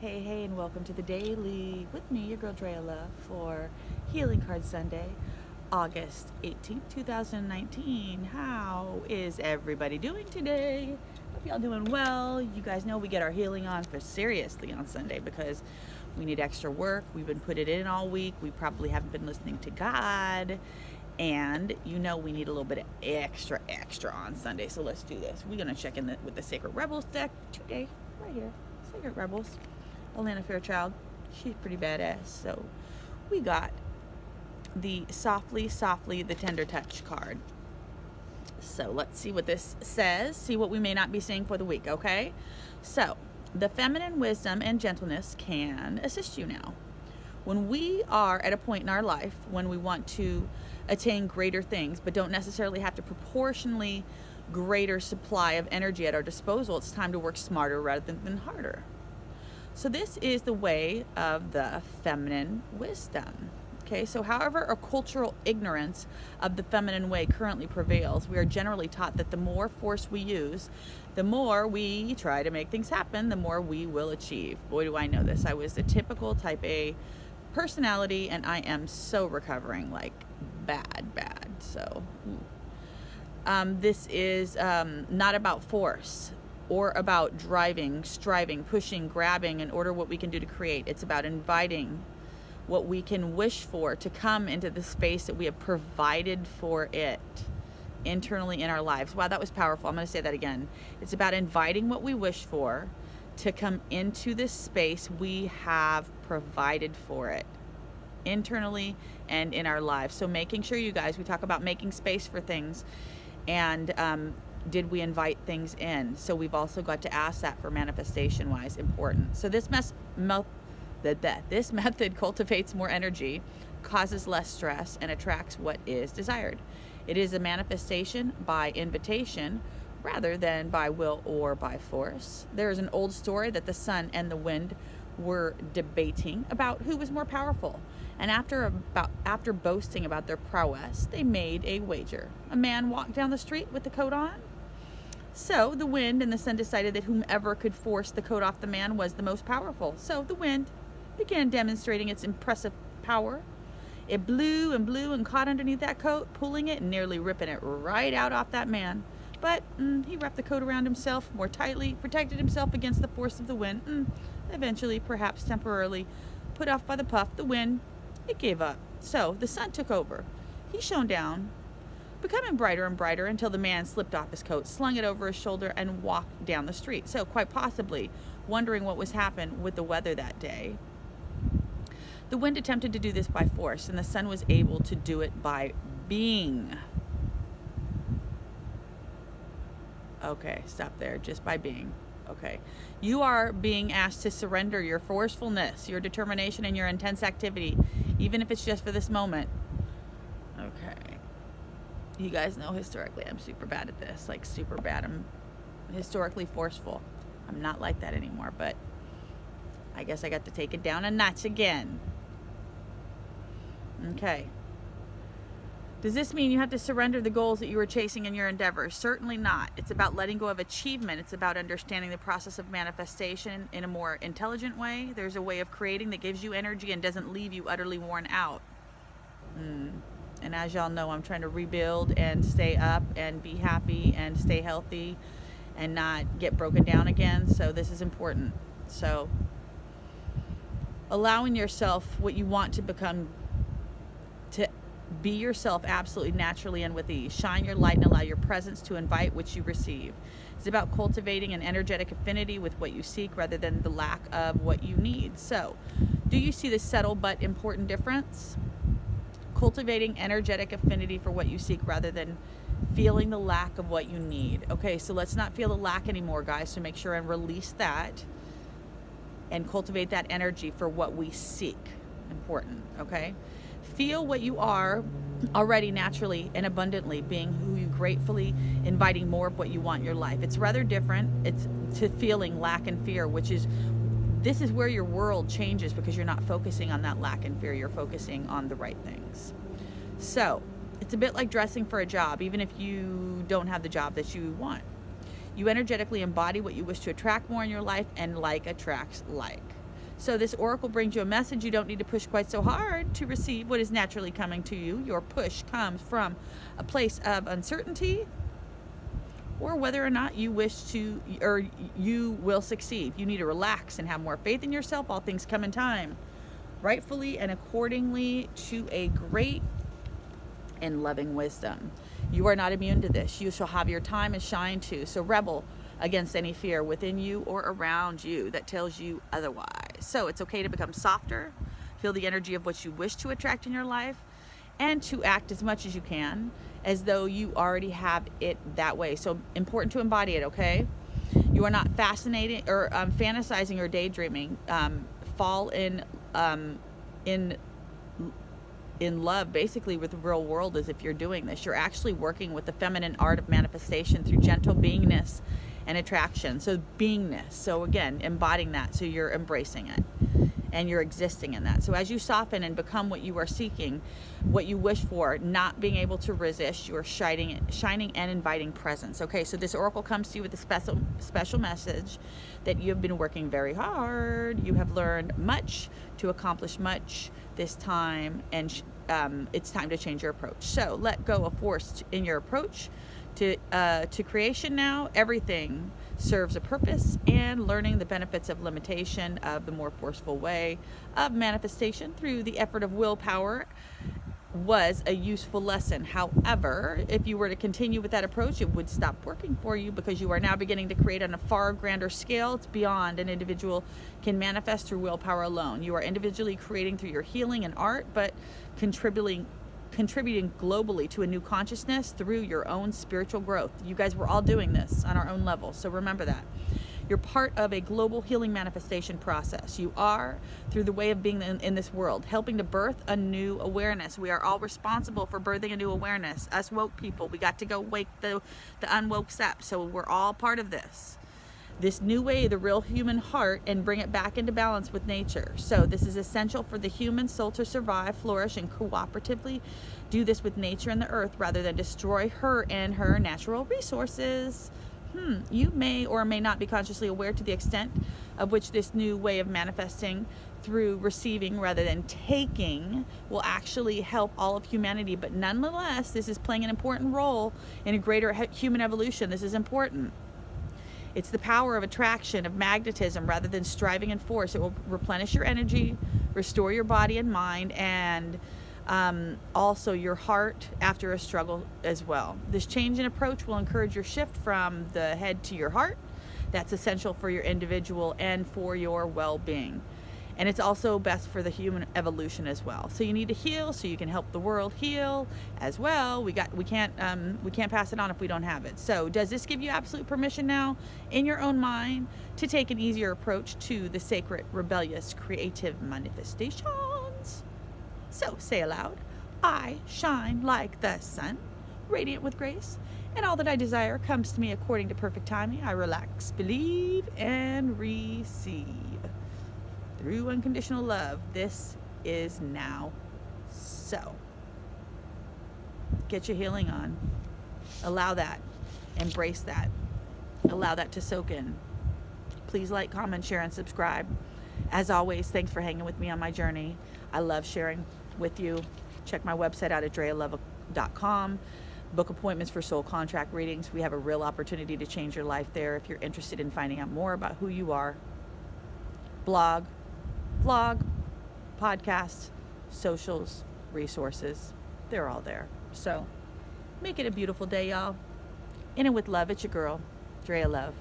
Hey, and welcome to the daily with me, your girl Draya, for Healing Card Sunday, August 18th, 2019. How is everybody doing today? Hope y'all doing well. You guys know we get our healing on for seriously on Sunday because we need extra work. We've been putting it in all week. We probably haven't been listening to God. And you know we need a little bit of extra on Sunday. So let's do this. We're going to check in with the Sacred Rebels deck today, right here. Sacred Rebels. Alana Fairchild, she's pretty badass. So we got the Softly, the Tender Touch card. So let's see what this says, see what we may not be seeing for the week, okay? So the feminine wisdom and gentleness can assist you now. When we are at a point in our life when we want to attain greater things, but don't necessarily have to proportionally greater supply of energy at our disposal, it's time to work smarter rather than harder. So this is the way of the feminine wisdom. Okay, so however a cultural ignorance of the feminine way currently prevails, we are generally taught that the more force we use, the more we try to make things happen, the more we will achieve. Boy, do I know this. I was the typical type A personality, and I am so recovering, like bad. So this is not about force or about driving, striving, pushing, grabbing in order what we can do to create. It's about inviting what we can wish for to come into the space that we have provided for it internally in our lives. Wow, that was powerful. I'm going to say that again. It's about inviting what we wish for to come into this space we have provided for it internally and in our lives. So making sure, you guys, we talk about making space for things, and did we invite things in? So we've also got to ask that for manifestation wise. Important. So this method cultivates more energy, causes less stress, and attracts what is desired. It is a manifestation by invitation rather than by will or by force. There is an old story that the sun and the wind were debating about who was more powerful. And after boasting about their prowess, they made a wager. A man walked down the street with the coat on. So the wind and the sun decided that whomever could force the coat off the man was the most powerful. So the wind began demonstrating its impressive power. It blew and caught underneath that coat, pulling it and nearly ripping it right out off that man. But he wrapped the coat around himself more tightly, protected himself against the force of the wind. Eventually, perhaps temporarily, put off by the puff, the wind, it gave up. So the sun took over. He shone down, becoming brighter and brighter until the man slipped off his coat, slung it over his shoulder, and walked down the street. So quite possibly wondering what was happening with the weather that day. The wind attempted to do this by force, and the sun was able to do it by being. Okay, stop there. Just by being. Okay. You are being asked to surrender your forcefulness, your determination, and your intense activity, even if it's just for this moment. Okay. You guys know historically I'm super bad at this. Like, super bad. I'm historically forceful. I'm not like that anymore, but I guess I got to take it down a notch again. Okay. Does this mean you have to surrender the goals that you were chasing in your endeavors? Certainly not. It's about letting go of achievement. It's about understanding the process of manifestation in a more intelligent way. There's a way of creating that gives you energy and doesn't leave you utterly worn out. And as y'all know, I'm trying to rebuild and stay up and be happy and stay healthy and not get broken down again. So this is important. So allowing yourself what you want to become, to be yourself absolutely naturally and with ease. Shine your light and allow your presence to invite what you receive. It's about cultivating an energetic affinity with what you seek rather than the lack of what you need. So, do you see the subtle but important difference? Cultivating energetic affinity for what you seek rather than feeling the lack of what you need. Okay, so let's not feel the lack anymore, guys. So make sure and release that and cultivate that energy for what we seek. Important, okay? Feel what you are already naturally and abundantly, being who you gratefully, inviting more of what you want in your life. It's rather different. It's to feeling lack and fear, this is where your world changes because you're not focusing on that lack and fear. You're focusing on the right things. So it's a bit like dressing for a job, even if you don't have the job that you want. You energetically embody what you wish to attract more in your life, and like attracts like. So this oracle brings you a message. You don't need to push quite so hard to receive what is naturally coming to you. Your push comes from a place of uncertainty, or whether or not you wish to, or you will succeed. You need to relax and have more faith in yourself. All things come in time, rightfully and accordingly to a great and loving wisdom. You are not immune to this. You shall have your time and shine too. So rebel against any fear within you or around you that tells you otherwise. So it's okay to become softer, feel the energy of what you wish to attract in your life, and to act as much as you can as though you already have it that way. So important to embody it, okay? You are not fascinating or fantasizing or daydreaming. Fall in love basically with the real world as if you're doing this. You're actually working with the feminine art of manifestation through gentle beingness and attraction. So beingness. So again, embodying that. So you're embracing it and you're existing in that. So as you soften and become what you are seeking, what you wish for, not being able to resist, you are shining and inviting presence. Okay, so this oracle comes to you with a special message that you have been working very hard. You have learned much to accomplish much this time, and it's time to change your approach. So let go of force in your approach to creation now. Everything serves a purpose, and learning the benefits of limitation of the more forceful way of manifestation through the effort of willpower was a useful lesson. However, if you were to continue with that approach, it would stop working for you, because you are now beginning to create on a far grander scale. It's beyond an individual can manifest through willpower alone. You are individually creating through your healing and art, but contributing globally to a new consciousness through your own spiritual growth. You guys were all doing this on our own level, so remember that. You're part of a global healing manifestation process. You are, through the way of being in this world, helping to birth a new awareness. We are all responsible for birthing a new awareness. Us woke people, we got to go wake the unwoke up. So we're all part of this new way, the real human heart, and bring it back into balance with nature. So this is essential for the human soul to survive, flourish, and cooperatively do this with nature and the earth, rather than destroy her and her natural resources. You may or may not be consciously aware to the extent of which this new way of manifesting through receiving rather than taking will actually help all of humanity. But nonetheless, this is playing an important role in a greater human evolution. This is important. It's the power of attraction, of magnetism, rather than striving and force. It will replenish your energy, restore your body and mind, and also your heart after a struggle as well. This change in approach will encourage your shift from the head to your heart. That's essential for your individual and for your well-being. And it's also best for the human evolution as well. So you need to heal so you can help the world heal as well. We can't pass it on if we don't have it. So does this give you absolute permission now in your own mind to take an easier approach to the sacred, rebellious, creative manifestations? So say aloud, I shine like the sun, radiant with grace, and all that I desire comes to me according to perfect timing. I relax, believe, and receive. Through unconditional love, this is now so. Get your healing on. Allow that. Embrace that. Allow that to soak in. Please like, comment, share, and subscribe. As always, thanks for hanging with me on my journey. I love sharing with you. Check my website out at drayalove.com. Book appointments for soul contract readings. We have a real opportunity to change your life there if you're interested in finding out more about who you are. Blog, vlog, podcasts, socials, resources, they're all there. So make it a beautiful day, y'all. In and with love, it's your girl, Draya Love.